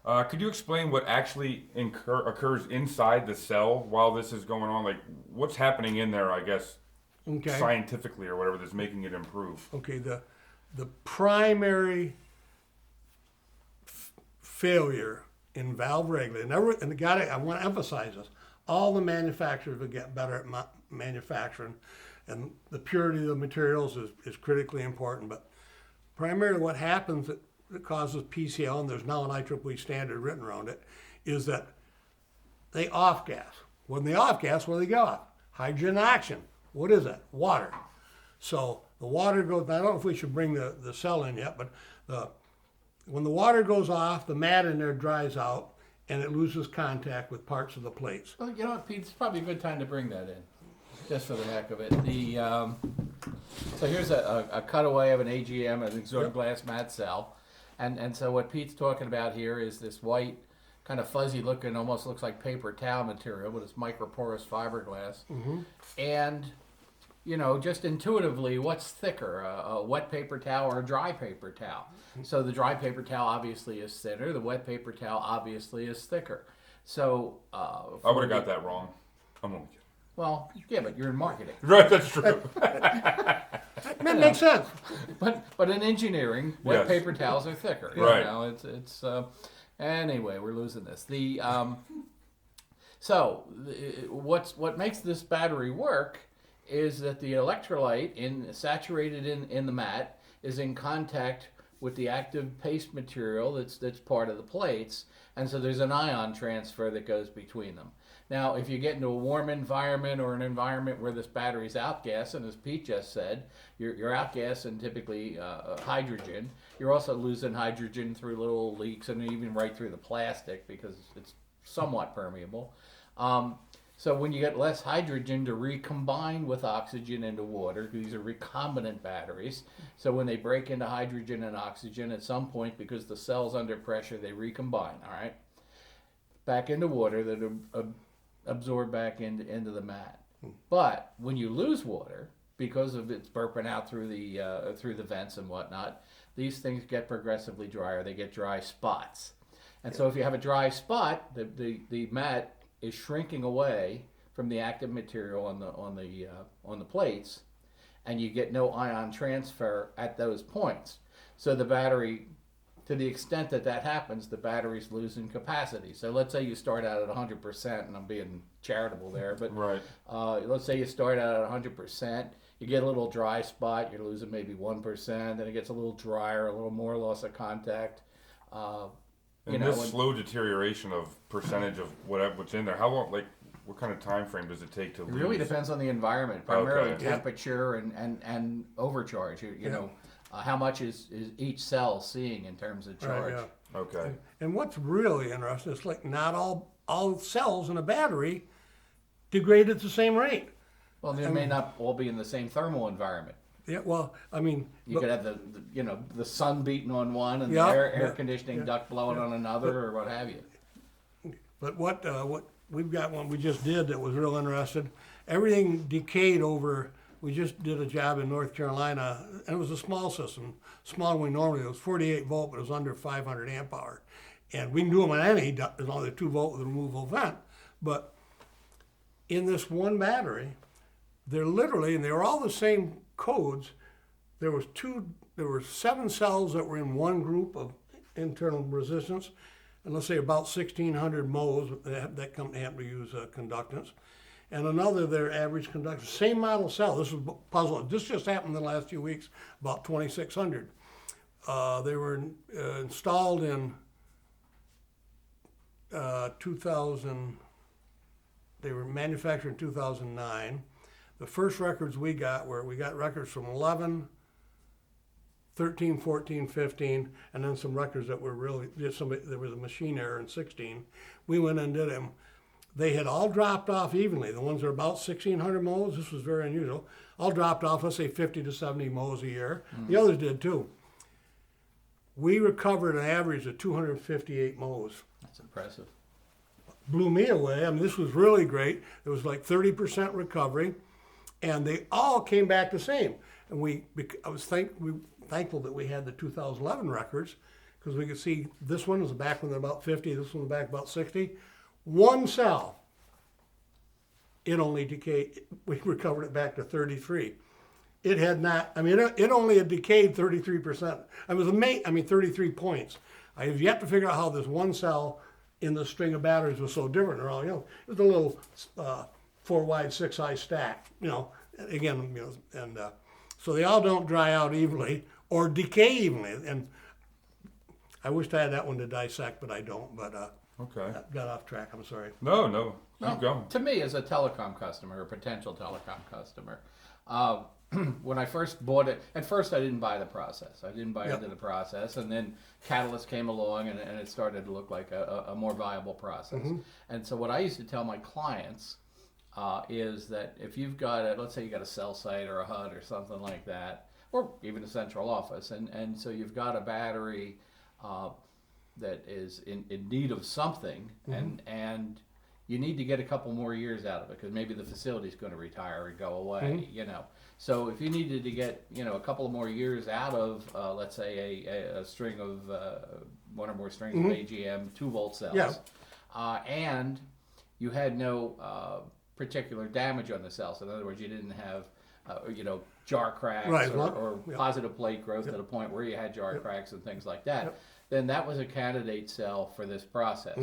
Could you explain what actually occurs inside the cell while this is going on? Like, what's happening in there, I guess, Okay. scientifically or whatever, that's making it improve? Okay. The primary failure in valve regulator, and I want to emphasize this, all the manufacturers will get better at manufacturing, and the purity of the materials is critically important. But primarily what happens that causes PCL, and there's now an IEEE standard written around it, is that they off gas. When they off gas, what do they go off? Hydrogen oxygen. What is that? Water. So the water goes, I don't know if we should bring the cell in yet, but when the water goes off, the mat in there dries out and it loses contact with parts of the plates. Well, you know what, Pete? It's probably a good time to bring that in, just for the heck of it. So here's a cutaway of an AGM, an exhaust glass mat cell, and so what Pete's talking about here is this white, kind of fuzzy looking, almost looks like paper towel material, but it's microporous fiberglass, and just intuitively, what's thicker, a wet paper towel or a dry paper towel? So the dry paper towel obviously is thinner. The wet paper towel obviously is thicker. So I would have got that wrong. I'm only kidding. well, yeah, but you're in marketing. Right, that's true. That makes sense. But in engineering, wet Yes. paper towels are thicker. Right. It's anyway, we're losing this. What makes this battery work is that the electrolyte saturated in the mat is in contact with the active paste material that's part of the plates, and so there's an ion transfer that goes between them. Now, if you get into a warm environment or an environment where this battery's outgassing, as Pete just said, you're outgassing typically hydrogen. You're also losing hydrogen through little leaks and even right through the plastic because it's somewhat permeable. So when you get less hydrogen to recombine with oxygen into water, these are recombinant batteries. So when they break into hydrogen and oxygen, at some point, because the cell's under pressure, they recombine, all right? Back into water that absorb back into the mat. But when you lose water, because of it's burping out through the vents and whatnot, these things get progressively drier. They get dry spots. And so if you have a dry spot, the mat is shrinking away from the active material on the plates, and you get no ion transfer at those points. So the battery, to the extent that happens, the battery's losing capacity. So let's say you start out at 100%, and I'm being charitable there, but Right. Let's say you start out at 100%, you get a little dry spot, you're losing maybe 1%, then it gets a little drier, a little more loss of contact. And this slow deterioration of percentage of what's in there, how long, like, what kind of time frame does it take to It lose? really depends on the environment, primarily Okay. temperature and overcharge. You know, how much is each cell seeing in terms of charge? Right, yeah. Okay. And what's really interesting is like not all cells in a battery degrade at the same rate. Well, they may not all be in the same thermal environment. Yeah, well, I mean, You could have the sun beating on one and Yeah, the air yeah, conditioning duct blowing on another, or what have you. but what we've got one we just did that was real interesting. Everything decayed over. We just did a job in North Carolina, and it was a small system, smaller than we normally. It was 48 volt, but it was under 500 amp hour, and we can do them on any as long as they're 2 volt with a removable vent. But in this one battery, they're literally, and they were all the same codes. There were 7 cells that were in one group of internal resistance, and let's say about 1,600 moles that happen to use conductance, and another their average conductance. Same model cell. This was puzzling. This just happened in the last few weeks. About 2,600. They were installed in 2000. They were manufactured in 2009. The first records we got records from 11, 13, 14, 15, and then some records that were really just there was a machine error in 16. We went and did them. They had all dropped off evenly. The ones that are about 1,600 moles, this was very unusual, all dropped off, let's say 50 to 70 moles a year. The others did too. We recovered an average of 258 moles. That's impressive. Blew me away. I mean, this was really great. It was like 30% recovery, and they all came back the same. And I was thankful that we had the 2011 records, because we could see this one was the back one at about 50, this one the back about 60. One cell, it only decayed, we recovered it back to 33. It had not, I mean, it only had decayed 33%. It was 33 points. I have yet to figure out how this one cell in the string of batteries was so different. They're all, you know, it was a little 4 wide, 6 high stack, you know, again, you know, and so they all don't dry out evenly or decay evenly. And I wished I had that one to dissect, but I don't. But Okay. got off track. I'm sorry. No, Well, keep going. to me, as a telecom customer, a potential telecom customer, when I first bought it, at first I didn't buy the process. I didn't buy into the process, and then Catalyst came along, and it started to look like a more viable process. And so what I used to tell my clients is that if you've got let's say you got a cell site or a HUD or something like that, or even a central office, and so you've got a battery that is in need of something, and you need to get a couple more years out of it because maybe the facility's going to retire and go away, you know. So if you needed to get, you know, a couple of more years out of, let's say a string of one or more strings of AGM 2-volt cells, and you had no particular damage on the cells. In other words, you didn't have, you know, jar cracks or positive plate growth to the point where you had jar cracks and things like that, then that was a candidate cell for this process.